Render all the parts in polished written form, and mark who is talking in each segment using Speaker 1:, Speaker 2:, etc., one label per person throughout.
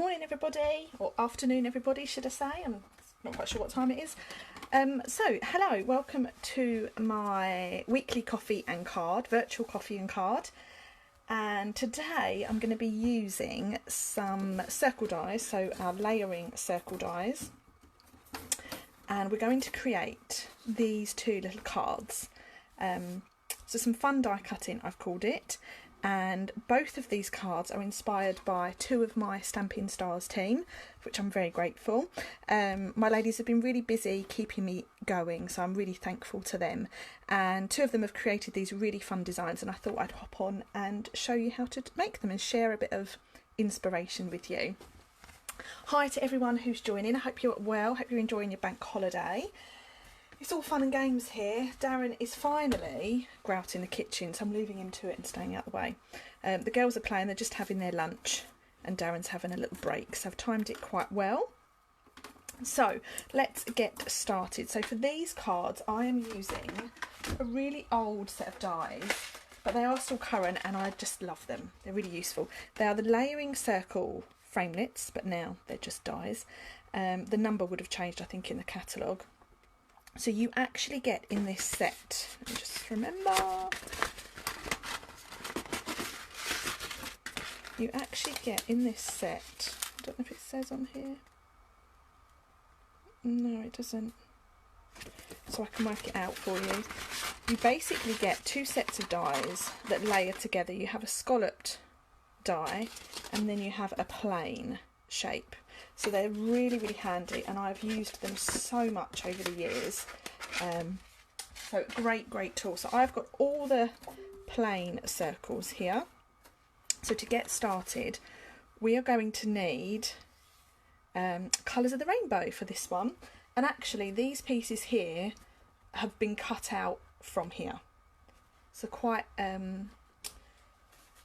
Speaker 1: morning everybody, or afternoon everybody should I say, I'm not quite sure what time it is. So hello, welcome to my weekly coffee and card, virtual coffee and card, and today I'm going to be using some circle dies, so our layering circle dies, and we're going to create these two little cards. So some fun die cutting I've called it. And both of these cards are inspired by two of my Stampin' Stars team, for which I'm very grateful. My ladies have been really busy keeping me going, so I'm really thankful to them. And two of them have created these really fun designs, and I thought I'd hop on and show you how to make them and share a bit of inspiration with you. Hi to everyone who's joining. I hope you're well, hope you're enjoying your bank holiday. It's all fun and games here. Darren is finally grouting the kitchen, so I'm leaving him to it and staying out of the way. The girls are playing, they're just having their lunch, and Darren's having a little break, so I've timed it quite well. So let's get started. So for these cards, I am using a really old set of dies, but they are still current and I just love them. They're really useful. They are the layering circle framelits, but now they're just dies. The number would have changed, I think, in the catalogue. So you actually get in this set, let me just remember, you actually get in this set, I don't know if it says on here, no it doesn't, so I can work it out for you. You basically get two sets of dies that layer together. You have a scalloped die and then you have a plain shape. So they're really, really handy, and I've used them so much over the years. So great tool. So I've got all the plain circles here. So to get started, we are going to need colours of the rainbow for this one. And actually these pieces here have been cut out from here. So quite, I'm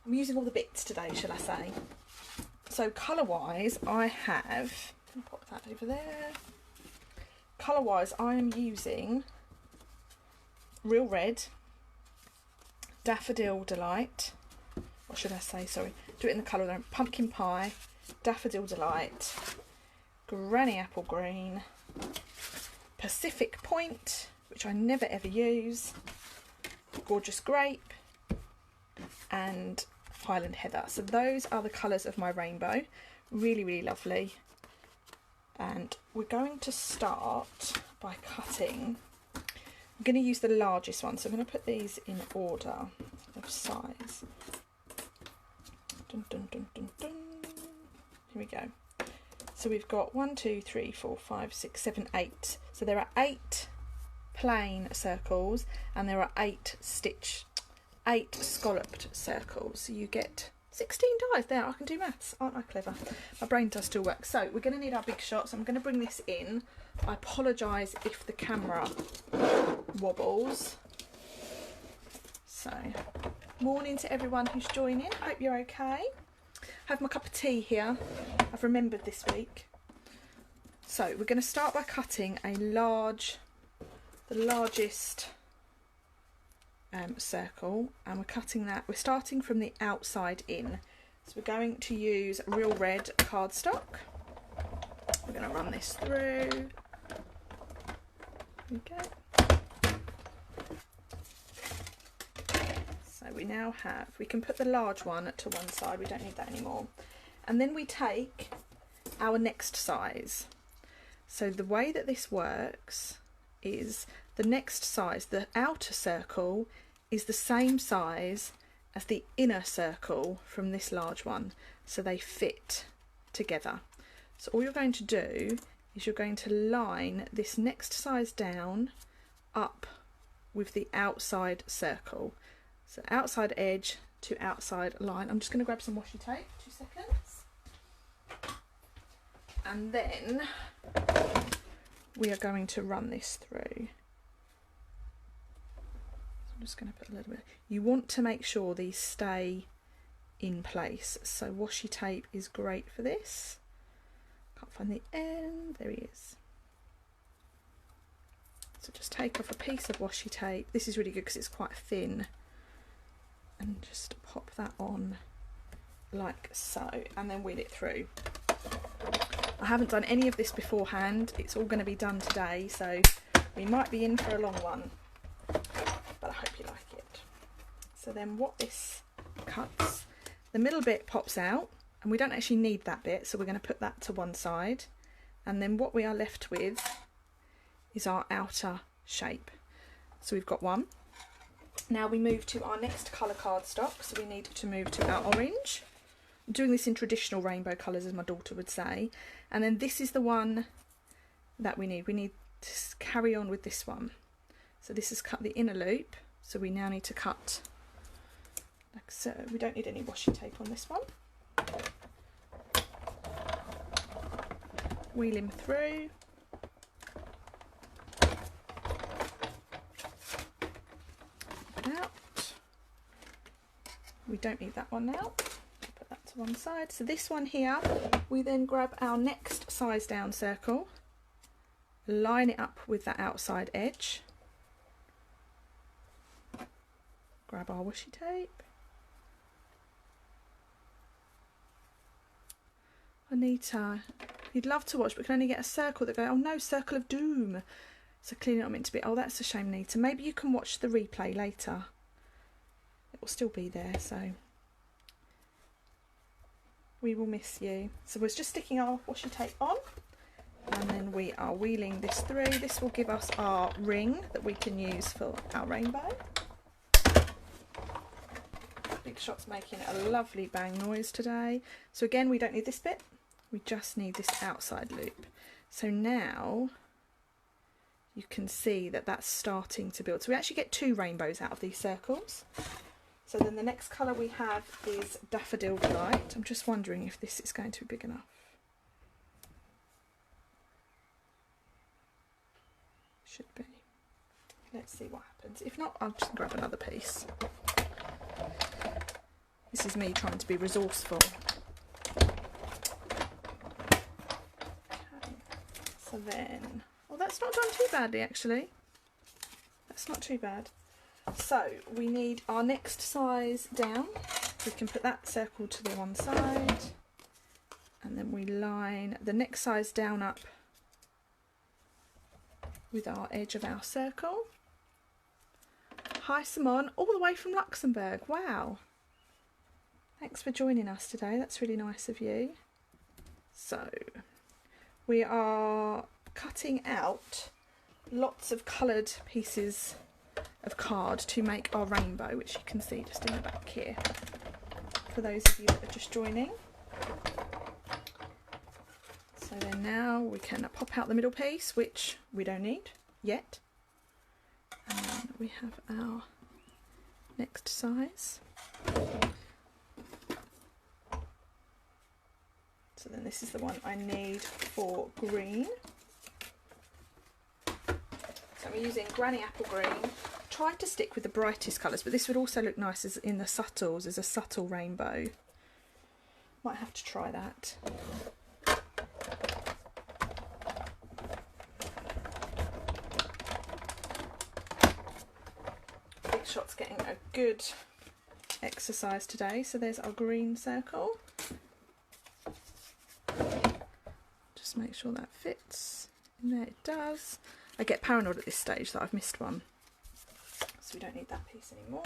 Speaker 1: using all the bits today, shall I say. So colour-wise, I have, I'll pop that over there. Colour-wise, I am using Real Red, Daffodil Delight, what should I say, sorry, do it in the colour, Pumpkin Pie, Daffodil Delight, Granny Apple Green, Pacific Point, which I never ever use, Gorgeous Grape, and Highland Heather. So those are the colours of my rainbow. Really lovely. And we're going to start by cutting. I'm going to use the largest one, so I'm going to put these in order of size. Dun, dun, dun, dun, dun. Here we go. So we've got 1, 2, 3, 4, 5, 6, 7, 8. So there are 8 plain circles and there are 8 scalloped circles. So you get 16 dies there. I can do maths, aren't I clever? My brain does still work. So we're going to need our big shot, so I'm going to bring this in. I apologise if the camera wobbles. So morning to everyone who's joining, hope you're okay. I have my cup of tea here, I've remembered this week. So we're going to start by cutting the largest circle, and we're cutting that, we're starting from the outside in. So we're going to use Real Red cardstock. We're going to run this through. Okay. So we now have, we can put the large one to one side, we don't need that anymore. And then we take our next size. So the way that this works is the next size, the outer circle, is the same size as the inner circle from this large one, so they fit together. So all you're going to do is you're going to line this next size down up with the outside circle. So outside edge to outside line. I'm just going to grab some washi tape, 2 seconds. And then we are going to run this through. I'm just going to put a little bit. You want to make sure these stay in place, so washi tape is great for this. Can't find the end, there he is. So just take off a piece of washi tape. This is really good because it's quite thin, and just pop that on like so, and then wheel it through. I haven't done any of this beforehand. It's all going to be done today, so we might be in for a long one, but I hope you like it. So then what this cuts, the middle bit pops out, and we don't actually need that bit, so we're going to put that to one side, and then what we are left with is our outer shape. So we've got one. Now we move to our next colour cardstock, so we need to move to our orange. I'm doing this in traditional rainbow colours, as my daughter would say, and then this is the one that we need. We need to carry on with this one. So this has cut the inner loop, so we now need to cut like so. We don't need any washi tape on this one. Wheel him through. Put it out. We don't need that one now. Put that to one side. So this one here, we then grab our next size down circle, line it up with that outside edge, grab our washi tape. Anita, you'd love to watch but can only get a circle that go, oh no, circle of doom. So clearly not meant to be. Oh, that's a shame, Anita. Maybe you can watch the replay later. It will still be there, so we will miss you. So we're just sticking our washi tape on, and then we are wheeling this through. This will give us our ring that we can use for our rainbow. Big Shot's making a lovely bang noise today. So again, we don't need this bit. We just need this outside loop. So now you can see that that's starting to build. So we actually get two rainbows out of these circles. So then the next colour we have is Daffodil Delight. I'm just wondering if this is going to be big enough. Should be. Let's see what happens. If not, I'll just grab another piece. This is me trying to be resourceful. Okay. So then, well, that's not done too badly actually. That's not too bad. So we need our next size down. We can put that circle to the one side, and then we line the next size down up with our edge of our circle. Hi Simone, all the way from Luxembourg. Wow. Thanks for joining us today. That's really nice of you. So we are cutting out lots of coloured pieces of card to make our rainbow, which you can see just in the back here for those of you that are just joining. So then now we can pop out the middle piece, which we don't need yet, and then we have our next size. So then this is the one I need for green. So I'm using Granny Apple Green. Tried to stick with the brightest colours, but this would also look nice as in the subtles, as a subtle rainbow. Might have to try that. Big Shot's getting a good exercise today. So there's our green circle. Just make sure that fits in there. It does. I get paranoid at this stage that I've missed one, so we don't need that piece anymore.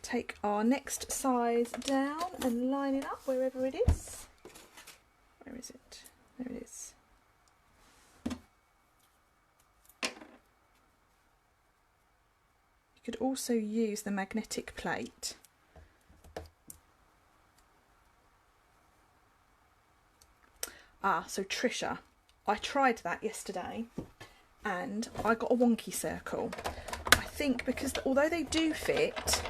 Speaker 1: Take our next size down and line it up wherever it is. Where is it? There it is. You could also use the magnetic plate. Ah, so Trisha, I tried that yesterday and I got a wonky circle. I think because although they do fit,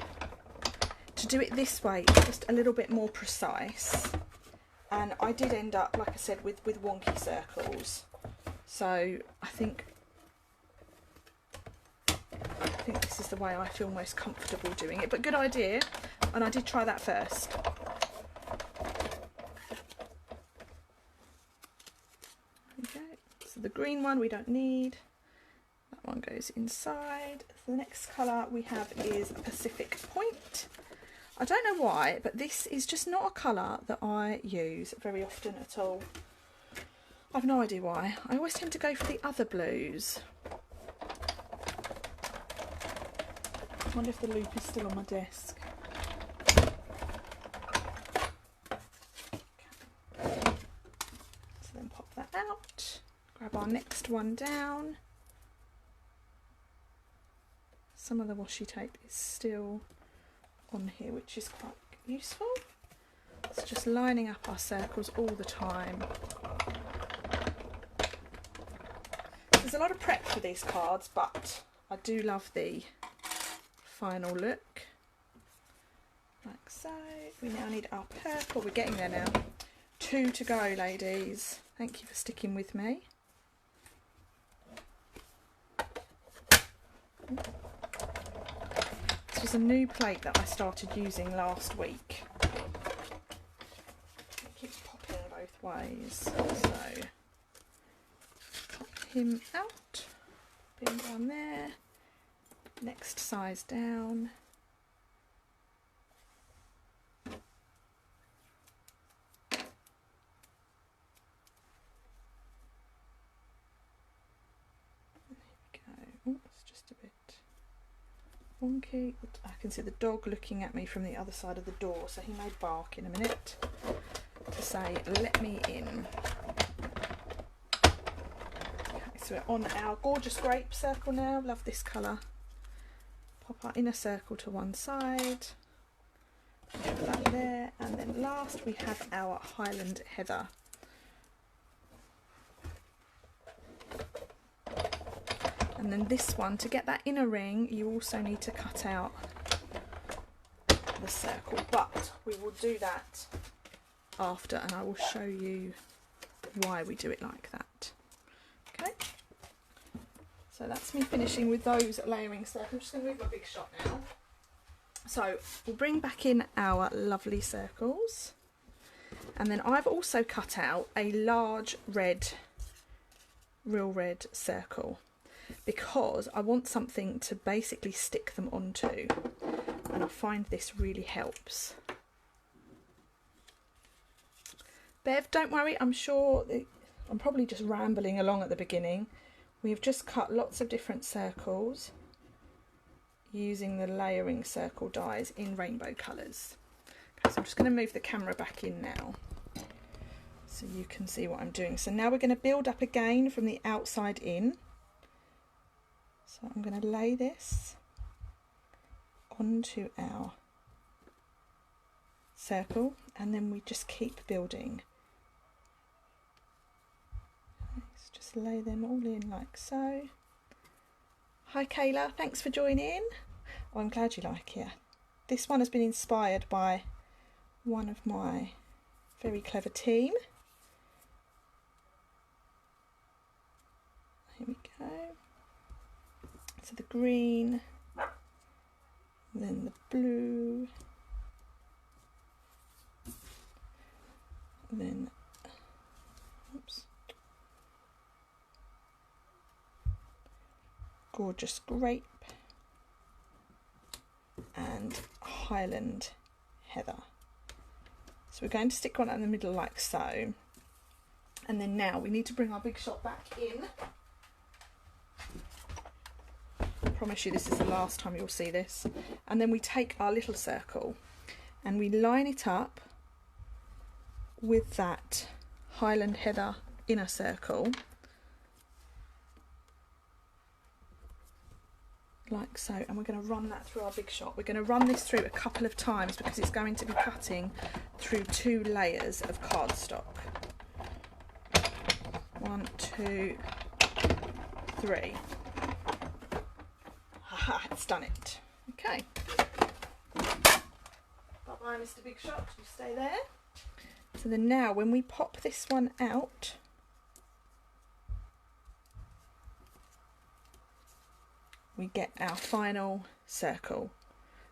Speaker 1: to do it this way is just a little bit more precise, and I did end up, like I said, with wonky circles. So I think this is the way I feel most comfortable doing it, but good idea, and I did try that first. So the green one we don't need, that one goes inside. So the next colour we have is Pacific Point. I don't know why, but this is just not a colour that I use very often at all. I've no idea why. I always tend to go for the other blues. I wonder if the loop is still on my desk. Okay. So then pop that out, grab our next one down. Some of the washi tape is still on here, which is quite useful. It's just lining up our circles all the time. There's a lot of prep for these cards, but I do love the final look. Like so. We now need our purple. We're getting there now. 2 to go, ladies. Thank you for sticking with me. This was a new plate that I started using last week. It keeps popping both ways. So pop him out, put him down there, next size down. Wonky. I can see the dog looking at me from the other side of the door, so he may bark in a minute to say let me in. Okay, so we're on our gorgeous grape circle now. Love this colour. Pop our inner circle to one side, put that there, and then last we have our Highland Heather. And then this one, to get that inner ring, you also need to cut out the circle, but we will do that after, and I will show you why we do it like that. Okay, so that's me finishing with those layering circles. I'm just going to move my big shot now. So we'll bring back in our lovely circles, and then I've also cut out a large red, real red circle, because I want something to basically stick them onto, and I find this really helps. Bev, don't worry, I'm sure I'm probably just rambling along at the beginning. We've just cut lots of different circles using the layering circle dies in rainbow colours. Okay, so I'm just going to move the camera back in now so you can see what I'm doing. So now we're going to build up again from the outside in. So I'm going to lay this onto our circle, and then we just keep building. Let's just lay them all in like so. Hi Kayla, thanks for joining. Oh, I'm glad you like it. This one has been inspired by one of my very clever team. Here we go. So the green, then the blue, then oops, gorgeous grape, and Highland Heather. So we're going to stick one in the middle like so, and then now we need to bring our big shot back in. I promise you this is the last time you'll see this. And then we take our little circle and we line it up with that Highland Heather inner circle like so, and we're going to run that through our big shot. We're going to run this through a couple of times because it's going to be cutting through 2 layers of cardstock. 1, 2, 3. Haha, it's done it. Okay. Bye-bye, Mr. Big Shot. You stay there. So then now when we pop this one out, we get our final circle.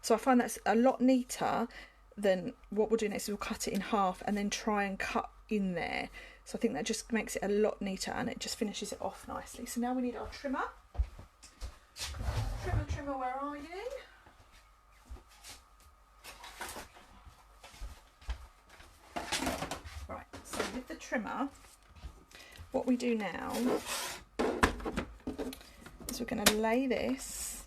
Speaker 1: So I find that's a lot neater than what we'll do next. We'll cut it in half and then try and cut in there. So I think that just makes it a lot neater and it just finishes it off nicely. So now we need our trimmer. Trimmer, where are you? Right, so with the trimmer, what we do now is we're going to lay this.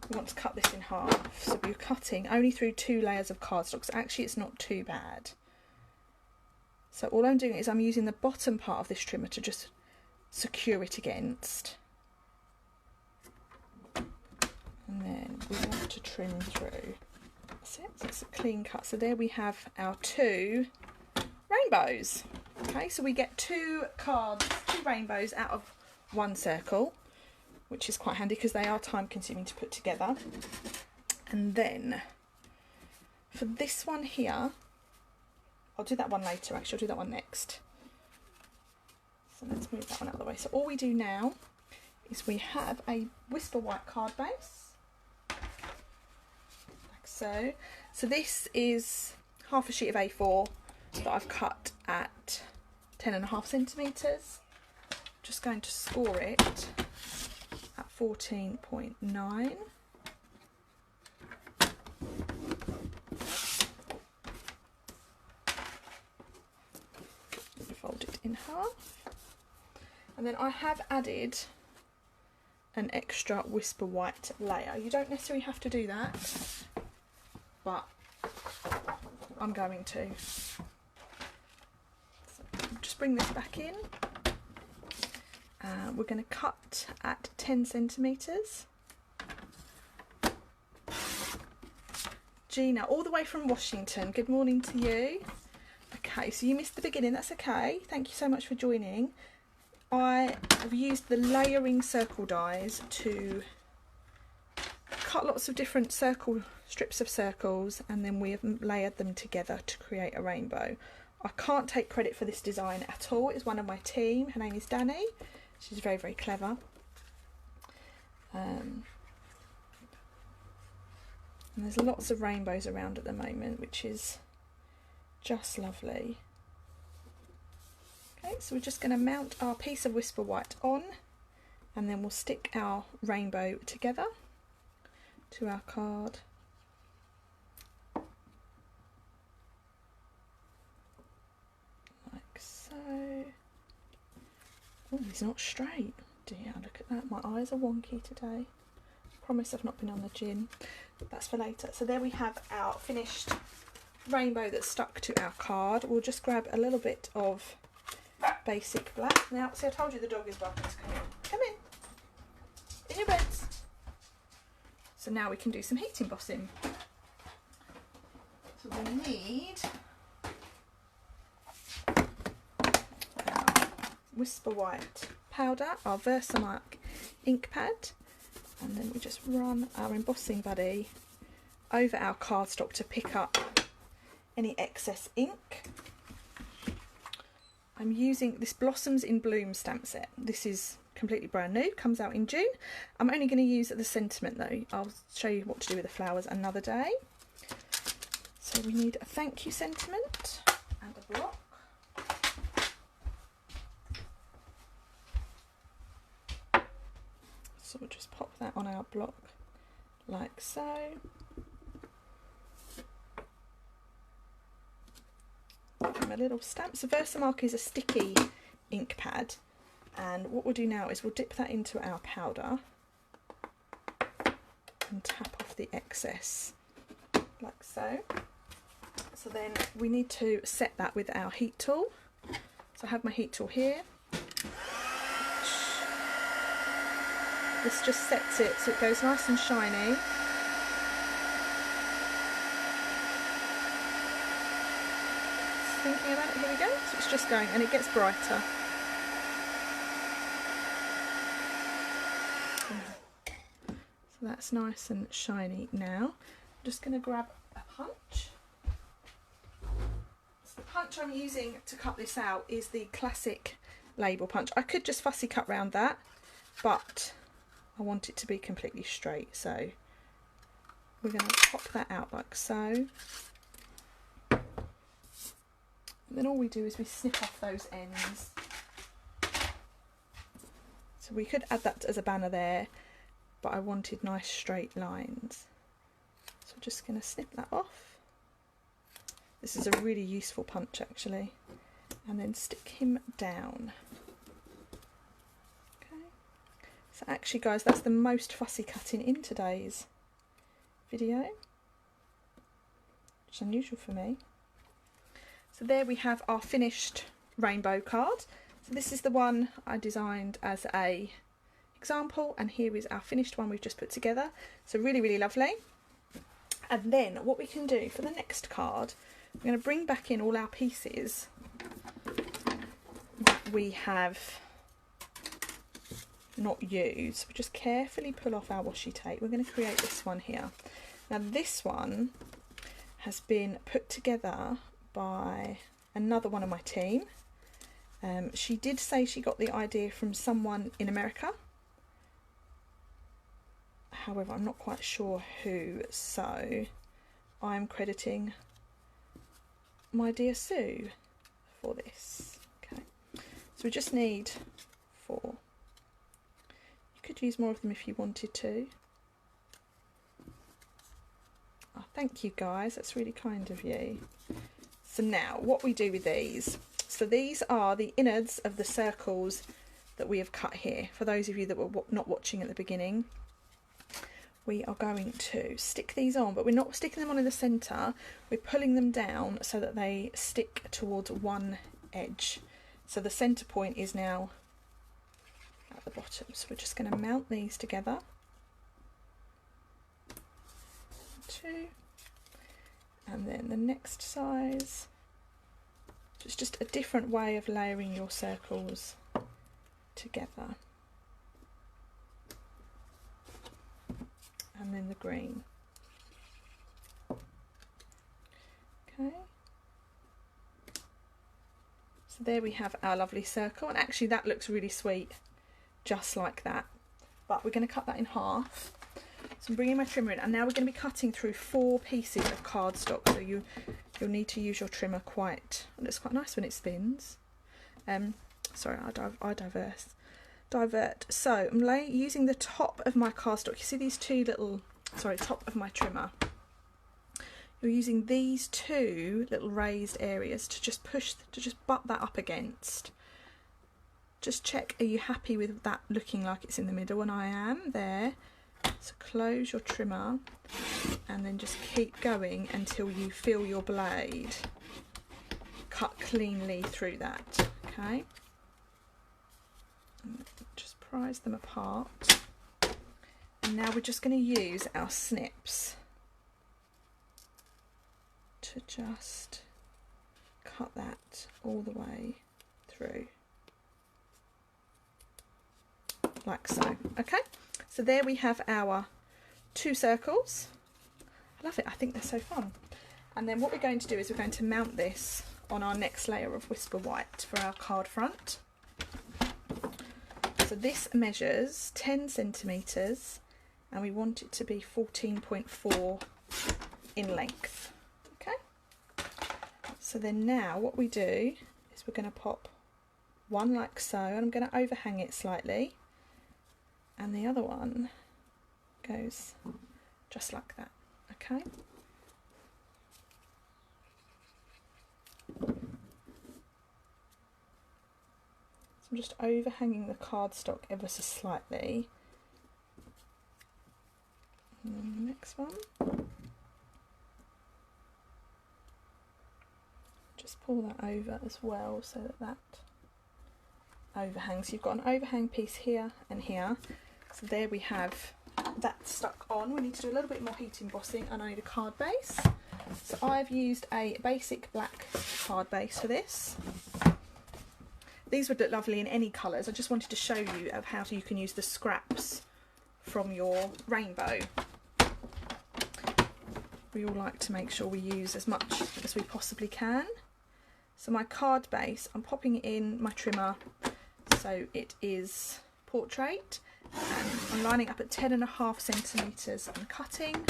Speaker 1: We want to cut this in half, so we're cutting only through 2 layers of cardstock, so actually it's not too bad. So all I'm doing is I'm using the bottom part of this trimmer to just secure it against, and then we want to trim through. That's it, so it's a clean cut. So there we have our 2 rainbows. Okay, so we get 2 cards, 2 rainbows out of 1 circle, which is quite handy because they are time consuming to put together. And then for this one here, I'll do that one later actually, I'll do that one next. So let's move that one out of the way. So all we do now is we have a Whisper White card base, like so. So this is half a sheet of A4 that I've cut at 10.5 centimetres. Just going to score it at 14.9. Fold it in half. And then I have added an extra Whisper White layer. You don't necessarily have to do that, but I'm going to. So just bring this back in. We're going to cut at 10 centimetres. Gina, all the way from Washington, good morning to you. Okay, so you missed the beginning, that's okay. Thank you so much for joining. I have used the layering circle dies to cut lots of different strips of circles, and then we have layered them together to create a rainbow. I can't take credit for this design at all. It's one of my team. Her name is Danny. She's very, very clever. And there's lots of rainbows around at the moment, which is just lovely. Okay, so we're just going to mount our piece of Whisper White on, and then we'll stick our rainbow together to our card. Like so. Oh, he's not straight. Dear, look at that. My eyes are wonky today. Promise I've not been on the gin. That's for later. So there we have our finished rainbow that's stuck to our card. We'll just grab a little bit of basic black. Now, see, I told you the dog is barking to come in. Come in your beds. So now we can do some heat embossing. So we need our Whisper White powder, our Versamark ink pad, and then we just run our embossing buddy over our cardstock to pick up any excess ink. I'm using this Blossoms in Bloom stamp set. This is completely brand new, comes out in June. I'm only going to use the sentiment though. I'll show you what to do with the flowers another day. So we need a thank you sentiment and a block. So we'll just pop that on our block like so. A little stamp. So Versamark is a sticky ink pad, and what we'll do now is we'll dip that into our powder and tap off the excess like so. So then we need to set that with our heat tool. So I have my heat tool here. This just sets it so it goes nice and shiny. Thinking about it, here we go. So it's just going, and it gets brighter. So that's nice and shiny now. I'm just going to grab a punch. So the punch I'm using to cut this out is the classic label punch. I could just fussy cut round that, but I want it to be completely straight, so we're going to pop that out like so. And then all we do is we snip off those ends. So we could add that as a banner there, but I wanted nice straight lines. So I'm just going to snip that off. This is a really useful punch actually. And then stick him down. So actually guys, that's the most fussy cutting in today's video, which is unusual for me. So there we have our finished rainbow card. So this is the one I designed as a example, and here is our finished one we've just put together. So really, really lovely. And then what we can do for the next card, we're going to bring back in all our pieces that we have not used. We just carefully pull off our washi tape. We're going to create this one here. Now this one has been put together by another one of my team. She did say she got the idea from someone in America. However, I'm not quite sure who, so I'm crediting my dear Sue for this. Okay, so we just need 4. You could use more of them if you wanted to. Oh, thank you guys, that's really kind of you. So now what we do with these, so these are the innards of the circles that we have cut here. For those of you that were not watching at the beginning, we are going to stick these on, but we're not sticking them on in the centre, we're pulling them down so that they stick towards one edge. So the centre point is now at the bottom. So we're just going to mount these together. 2, and then the next size. It's just a different way of layering your circles together. And then the green. Okay. So there we have our lovely circle, and actually that looks really sweet just like that. But we're going to cut that in half. So I'm bringing my trimmer in, and now we're going to be cutting through 4 pieces of cardstock. So you'll need to use your trimmer quite. And it's quite nice when it spins. Sorry, I divert. So I'm using the top of my cardstock. You see these 2 little, top of my trimmer. You're using these 2 little raised areas to just butt that up against. Just check, are you happy with that looking like it's in the middle? And I am there. So close your trimmer and then just keep going until you feel your blade cut cleanly through that. Okay. And just prise them apart. And now we're just going to use our snips to just cut that all the way through. Like so. Okay, so there we have our 2 circles. I love it, I think they're so fun. And then what we're going to do is we're going to mount this on our next layer of Whisper White for our card front. So this measures 10 centimetres and we want it to be 14.4 in length. Okay, so then now what we do is we're going to pop one like so, and I'm going to overhang it slightly. And the other one goes just like that, okay? So I'm just overhanging the cardstock ever so slightly. And then the next one. Just pull that over as well so that that overhangs. You've got an overhang piece here and here. So there we have that stuck on. We need to do a little bit more heat embossing, and I need a card base. So I've used a basic black card base for this. These would look lovely in any colours. I just wanted to show you of how you can use the scraps from your rainbow. We all like to make sure we use as much as we possibly can. So my card base, I'm popping in my trimmer so it is portrait, and I'm lining up at 10.5 centimetres and cutting,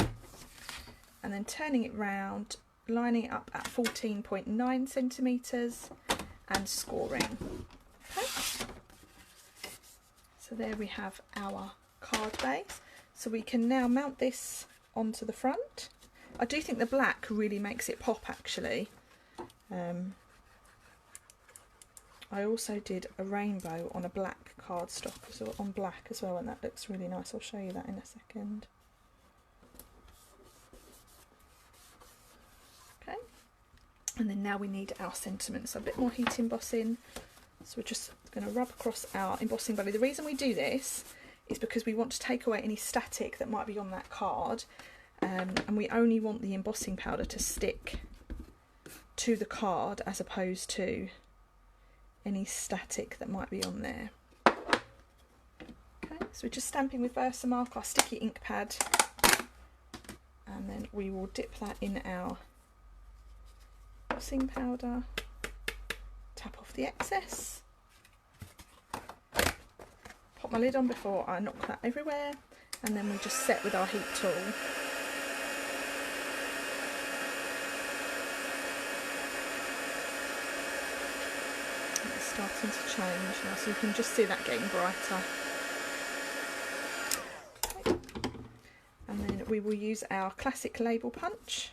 Speaker 1: and then turning it round, lining it up at 14.9 centimetres and scoring. Okay, so there we have our card base. So we can now mount this onto the front. I do think the black really makes it pop actually. I also did a rainbow on a black cardstock, so on black as well, and that looks really nice. I'll show you that in a second. Okay, and then now we need our sentiments, so a bit more heat embossing. So we're just going to rub across our embossing body. The reason we do this is because we want to take away any static that might be on that card, and we only want the embossing powder to stick to the card as opposed to any static that might be on there. Okay, so we're just stamping with Versamark, our sticky ink pad, and then we will dip that in our embossing powder, tap off the excess, pop my lid on before I knock that everywhere, and then we just set with our heat tool. It's starting to change now, so you can just see that getting brighter. Okay. And then we will use our classic label punch.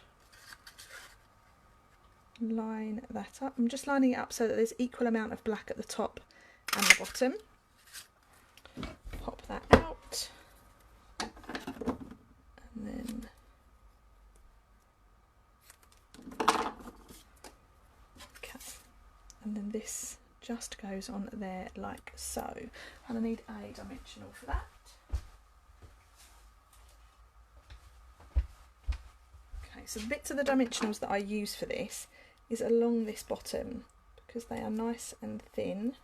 Speaker 1: Line that up. I'm just lining it up so that there's equal amount of black at the top and the bottom. Pop that out, and then okay, and then this just goes on there like so, and I need a dimensional for that. Okay, so the bits of the dimensionals that I use for this is along this bottom because they are nice and thin.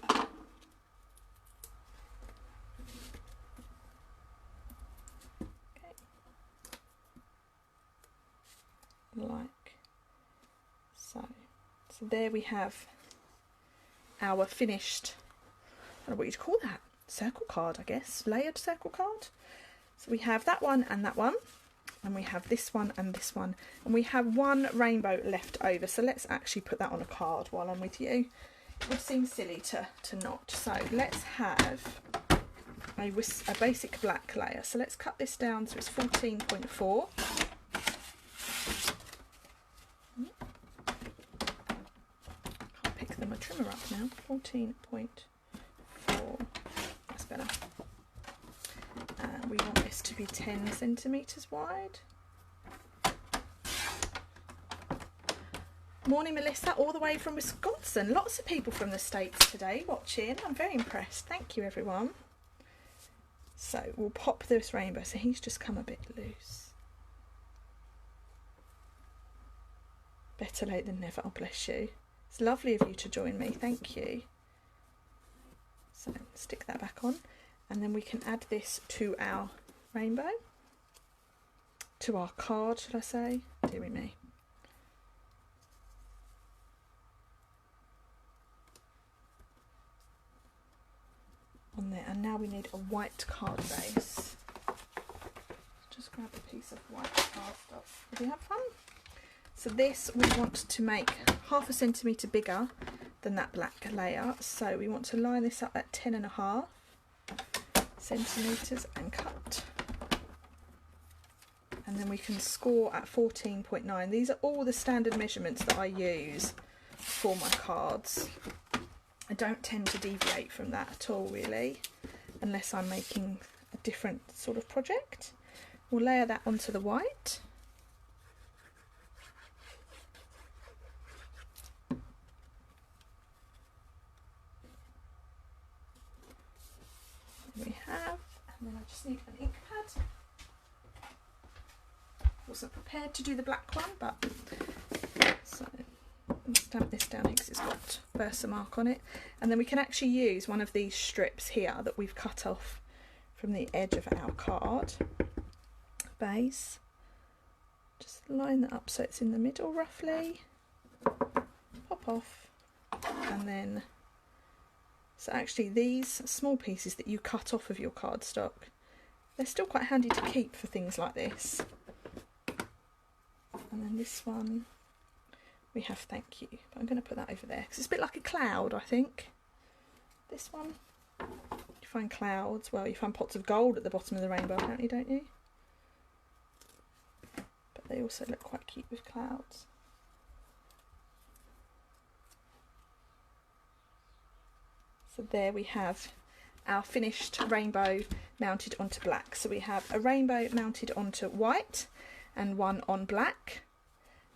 Speaker 1: Okay. Like so. So there we have our finished, I don't know what you'd call that, circle card, I guess, layered circle card. So we have that one and that one, and we have this one and this one, and we have one rainbow left over. So let's actually put that on a card while I'm with you. It would seem silly to not. So let's have a basic black layer. So let's cut this down so it's 14.4. Can't pick my trimmer up now. 14.4. That's better. We want this to be 10 centimetres wide. Morning Melissa, all the way from Wisconsin. Lots of people from the States today watching. I'm very impressed. Thank you everyone. So we'll pop this rainbow. So he's just come a bit loose. Better late than never. Oh bless you. It's lovely of you to join me. Thank you. So stick that back on. And then we can add this to our rainbow, to our card, should I say? Deary me. On there, and now we need a white card base. Just grab a piece of white cardstock. Do you have fun? So this we want to make 1/2 centimetre bigger than that black layer. So we want to line this up at 10.5 centimetres and cut, and then we can score at 14.9. These are all the standard measurements that I use for my cards. I don't tend to deviate from that at all really, unless I'm making a different sort of project. We'll layer that onto the white. We have, and then I just need an ink pad. Wasn't prepared to do the black one, but so I'll stamp this down here because it's got Versamark on it, and then we can actually use one of these strips here that we've cut off from the edge of our card base. Just line that up so it's in the middle roughly. Pop off, and then. So actually these small pieces that you cut off of your cardstock, they're still quite handy to keep for things like this. And then this one, we have thank you. But I'm going to put that over there because it's a bit like a cloud, I think. This one, you find clouds, well you find pots of gold at the bottom of the rainbow apparently, don't you? But they also look quite cute with clouds. So there we have our finished rainbow mounted onto black. So we have a rainbow mounted onto white and one on black,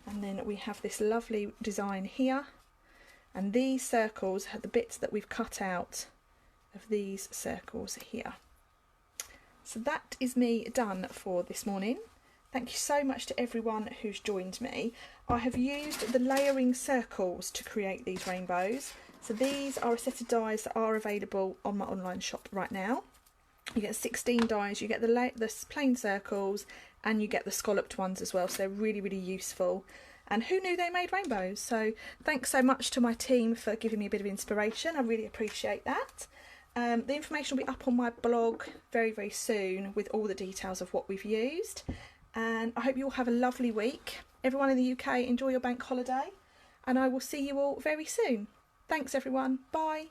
Speaker 1: and then we have this lovely design here, and these circles are the bits that we've cut out of these circles here. So that is me done for this morning. Thank you so much to everyone who's joined me. I have used the layering circles to create these rainbows. So these are a set of dies that are available on my online shop right now. You get 16 dies, you get the plain circles, and you get the scalloped ones as well. So they're really, really useful. And who knew they made rainbows? So thanks so much to my team for giving me a bit of inspiration. I really appreciate that. The information will be up on my blog very, very soon with all the details of what we've used. And I hope you all have a lovely week. Everyone in the UK, enjoy your bank holiday. And I will see you all very soon. Thanks everyone. Bye.